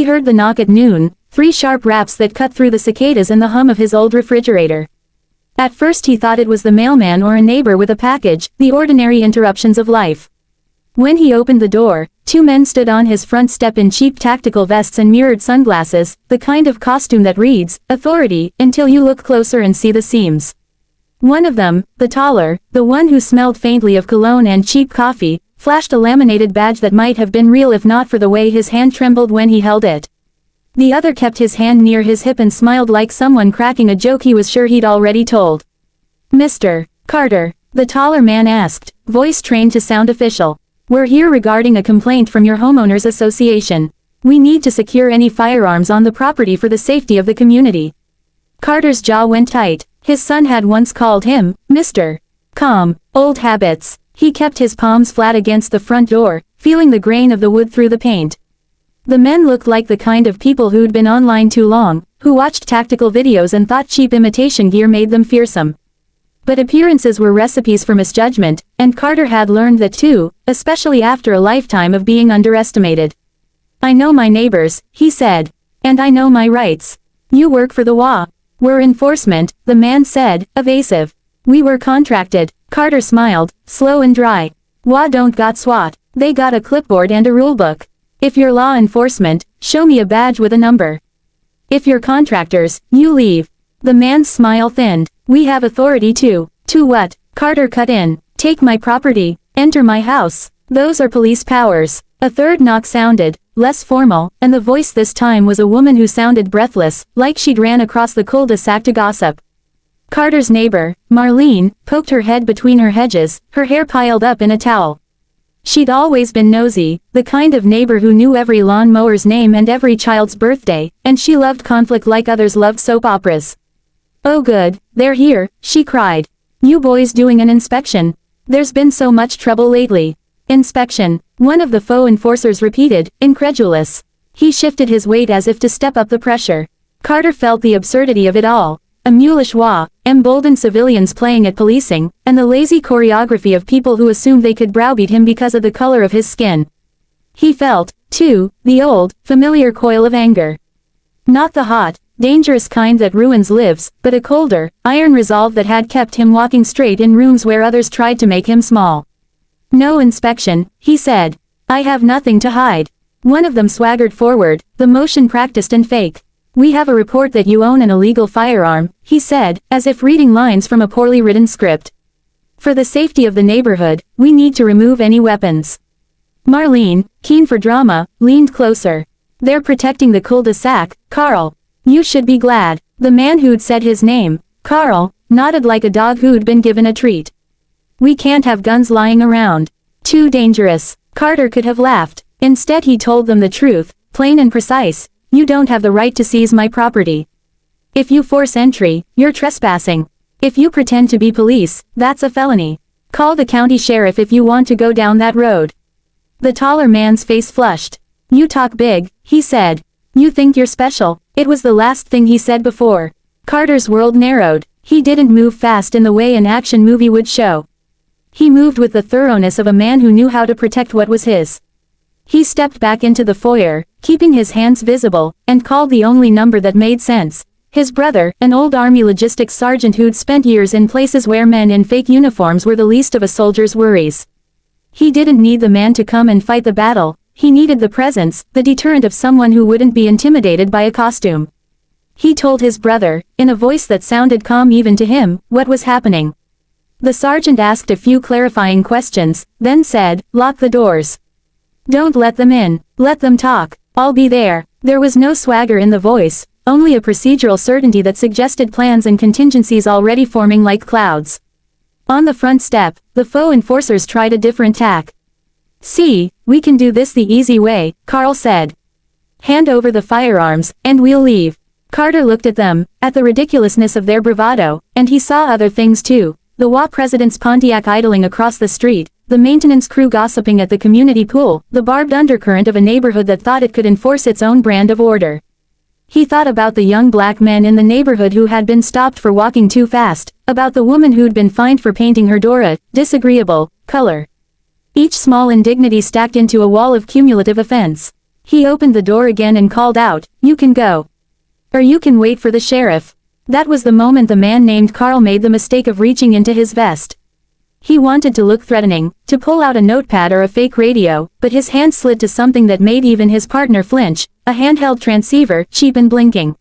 heard the knock at noon, 3 sharp raps that cut through the cicadas and the hum of his old refrigerator. At first he thought it was the mailman or a neighbor with a package, the ordinary interruptions of life. When he opened the door, 2 men stood on his front step in cheap tactical vests and mirrored sunglasses, the kind of costume that reads, "Authority," until you look closer and see the seams. One of them, the taller, the one who smelled faintly of cologne and cheap coffee, flashed a laminated badge that might have been real if not for the way his hand trembled when he held it. The other kept his hand near his hip and smiled like someone cracking a joke he was sure he'd already told. "Mr. Carter," the taller man asked, voice trained to sound official. "We're here regarding a complaint from your homeowners association. We need to secure any firearms on the property for the safety of the community." Carter's jaw went tight. His son had once called him, Mr. Calm. Old habits. He kept his palms flat against the front door, feeling the grain of the wood through the paint. The men looked like the kind of people who'd been online too long, who watched tactical videos and thought cheap imitation gear made them fearsome. But appearances were recipes for misjudgment, and Carter had learned that too, especially after a lifetime of being underestimated. "I know my neighbors," he said. "And I know my rights." "You work for the HOA." "We're enforcement," the man said, evasive. "We were contracted." Carter smiled, slow and dry. "HOA don't got SWAT. They got a clipboard and a rulebook. If you're law enforcement, show me a badge with a number. If you're contractors, you leave." The man's smile thinned. "We have authority to." "To what?" Carter cut in. "Take my property. Enter my house. Those are police powers." A third knock sounded, less formal, and the voice this time was a woman who sounded breathless, like she'd ran across the cul-de-sac to gossip. Carter's neighbor, Marlene, poked her head between her hedges, her hair piled up in a towel. She'd always been nosy, the kind of neighbor who knew every lawn mower's name and every child's birthday, and she loved conflict like others loved soap operas. "Oh good, they're here," she cried. "You boys doing an inspection? There's been so much trouble lately." "Inspection," one of the faux enforcers repeated, incredulous. He shifted his weight as if to step up the pressure. Carter felt the absurdity of it all. A mulish HOA, emboldened civilians playing at policing, and the lazy choreography of people who assumed they could browbeat him because of the color of his skin. He felt, too, the old, familiar coil of anger. Not the hot, dangerous kind that ruins lives, but a colder, iron resolve that had kept him walking straight in rooms where others tried to make him small. "No inspection," he said. "I have nothing to hide." One of them swaggered forward, the motion practiced and fake. "We have a report that you own an illegal firearm," he said, as if reading lines from a poorly written script. "For the safety of the neighborhood, we need to remove any weapons." Marlene, keen for drama, leaned closer. "They're protecting the cul-de-sac, Carl. You should be glad." The man who'd said his name, Carl, nodded like a dog who'd been given a treat. "We can't have guns lying around. Too dangerous." Carter could have laughed. Instead he told them the truth, plain and precise. "You don't have the right to seize my property. If you force entry, you're trespassing. If you pretend to be police, that's a felony. Call the county sheriff if you want to go down that road." The taller man's face flushed. "You talk big," he said. "You think you're special." It was the last thing he said before. Carter's world narrowed. He didn't move fast in the way an action movie would show. He moved with the thoroughness of a man who knew how to protect what was his. He stepped back into the foyer, keeping his hands visible, and called the only number that made sense. His brother, an old Army logistics sergeant who'd spent years in places where men in fake uniforms were the least of a soldier's worries. He didn't need the man to come and fight the battle, he needed the presence, the deterrent of someone who wouldn't be intimidated by a costume. He told his brother, in a voice that sounded calm even to him, what was happening. The sergeant asked a few clarifying questions, then said, "Lock the doors. Don't let them in. Let them talk. I'll be there." There was no swagger in the voice, only a procedural certainty that suggested plans and contingencies already forming like clouds. On the front step, the faux enforcers tried a different tack. "See, we can do this the easy way," Carl said. "Hand over the firearms, and we'll leave." Carter looked at them, at the ridiculousness of their bravado, and he saw other things too. The HOA president's Pontiac idling across the street, the maintenance crew gossiping at the community pool, the barbed undercurrent of a neighborhood that thought it could enforce its own brand of order. He thought about the young black men in the neighborhood who had been stopped for walking too fast, about the woman who'd been fined for painting her door a disagreeable color. Each small indignity stacked into a wall of cumulative offense. He opened the door again and called out, "You can go. Or you can wait for the sheriff." That was the moment the man named Carl made the mistake of reaching into his vest. He wanted to look threatening, to pull out a notepad or a fake radio, but his hand slid to something that made even his partner flinch, a handheld transceiver, cheap and blinking.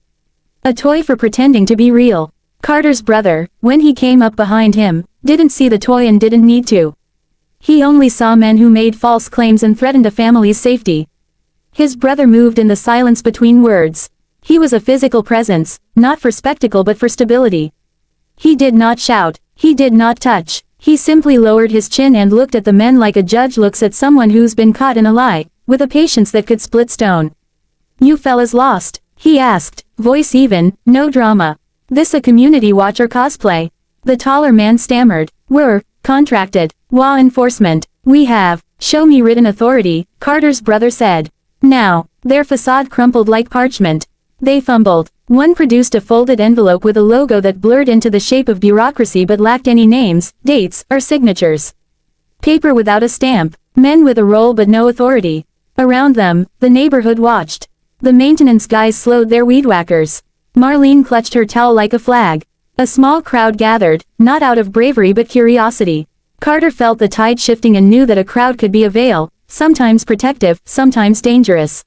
A toy for pretending to be real. Carter's brother, when he came up behind him, didn't see the toy and didn't need to. He only saw men who made false claims and threatened a family's safety. His brother moved in the silence between words. He was a physical presence, not for spectacle but for stability. He did not shout, he did not touch, he simply lowered his chin and looked at the men like a judge looks at someone who's been caught in a lie, with a patience that could split stone. "You fellas lost?" he asked, voice even, no drama. "This a community watch or cosplay?" The taller man stammered, "We're contracted. Law enforcement. We have. Show me written authority," Carter's brother said. Now, their facade crumpled like parchment. They fumbled. One produced a folded envelope with a logo that blurred into the shape of bureaucracy but lacked any names, dates, or signatures. Paper without a stamp. Men with a role but no authority. Around them, the neighborhood watched. The maintenance guys slowed their weed whackers. Marlene clutched her towel like a flag. A small crowd gathered, not out of bravery but curiosity. Carter felt the tide shifting and knew that a crowd could be a veil, sometimes protective, sometimes dangerous.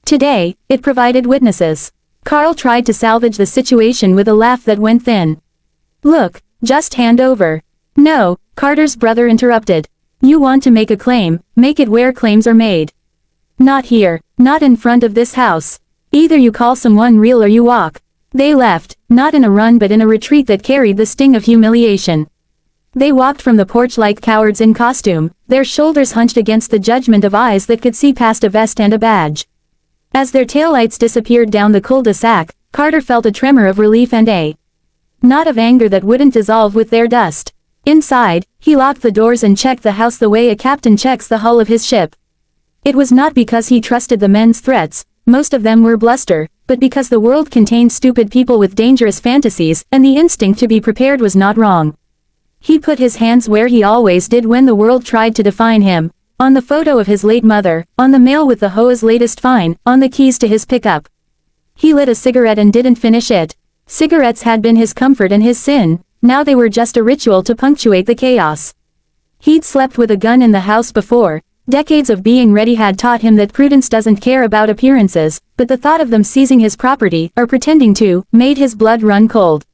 Today, it provided witnesses. Carl tried to salvage the situation with a laugh that went thin. "Look, just hand over." "No," Carter's brother interrupted. "You want to make a claim, make it where claims are made. Not here, not in front of this house. Either you call someone real or you walk." They left, not in a run but in a retreat that carried the sting of humiliation. They walked from the porch like cowards in costume, their shoulders hunched against the judgment of eyes that could see past a vest and a badge. As their taillights disappeared down the cul-de-sac, Carter felt a tremor of relief and a knot of anger that wouldn't dissolve with their dust. Inside, he locked the doors and checked the house the way a captain checks the hull of his ship. It was not because he trusted the men's threats, most of them were bluster, but because the world contained stupid people with dangerous fantasies, and the instinct to be prepared was not wrong. He put his hands where he always did when the world tried to define him. On the photo of his late mother, on the mail with the HOA's latest fine, on the keys to his pickup. He lit a cigarette and didn't finish it. Cigarettes had been his comfort and his sin, now they were just a ritual to punctuate the chaos. He'd slept with a gun in the house before. Decades of being ready had taught him that prudence doesn't care about appearances, but the thought of them seizing his property, or pretending to, made his blood run cold.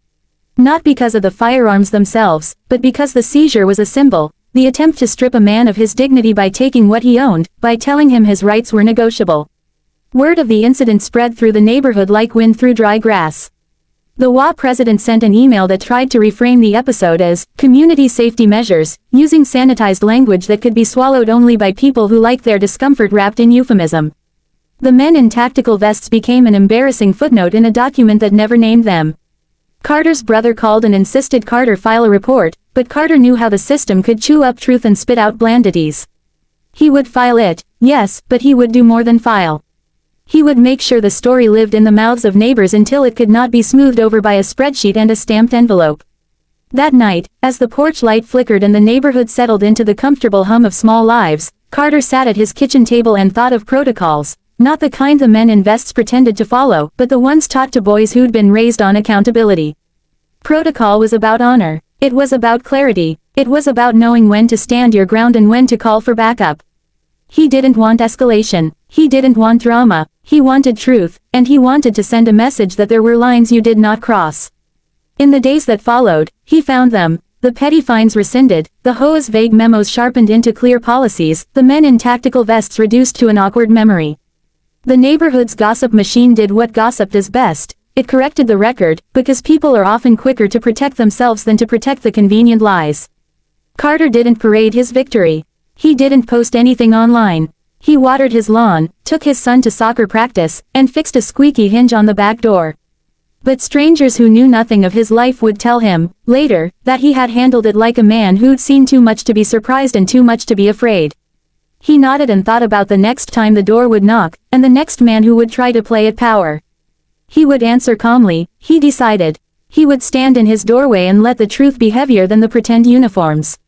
Not because of the firearms themselves, but because the seizure was a symbol. The attempt to strip a man of his dignity by taking what he owned, by telling him his rights were negotiable. Word of the incident spread through the neighborhood like wind through dry grass. The HOA president sent an email that tried to reframe the episode as community safety measures, using sanitized language that could be swallowed only by people who like their discomfort wrapped in euphemism. The men in tactical vests became an embarrassing footnote in a document that never named them. Carter's brother called and insisted Carter file a report, but Carter knew how the system could chew up truth and spit out blandities. He would file it, yes, but he would do more than file. He would make sure the story lived in the mouths of neighbors until it could not be smoothed over by a spreadsheet and a stamped envelope. That night, as the porch light flickered and the neighborhood settled into the comfortable hum of small lives, Carter sat at his kitchen table and thought of protocols, not the kind the men in vests pretended to follow, but the ones taught to boys who'd been raised on accountability. Protocol was about honor. It was about clarity. It was about knowing when to stand your ground and when to call for backup. He didn't want escalation. He didn't want drama. He wanted truth, and he wanted to send a message that there were lines you did not cross. In the days that followed, he found them. The petty fines rescinded, the HOA's vague memos sharpened into clear policies, the men in tactical vests reduced to an awkward memory. The neighborhood's gossip machine did what gossip does best. It corrected the record, because people are often quicker to protect themselves than to protect the convenient lies. Carter didn't parade his victory. He didn't post anything online. He watered his lawn, took his son to soccer practice, and fixed a squeaky hinge on the back door. But strangers who knew nothing of his life would tell him, later, that he had handled it like a man who'd seen too much to be surprised and too much to be afraid. He nodded and thought about the next time the door would knock, and the next man who would try to play at power. He would answer calmly, he decided. He would stand in his doorway and let the truth be heavier than the pretend uniforms.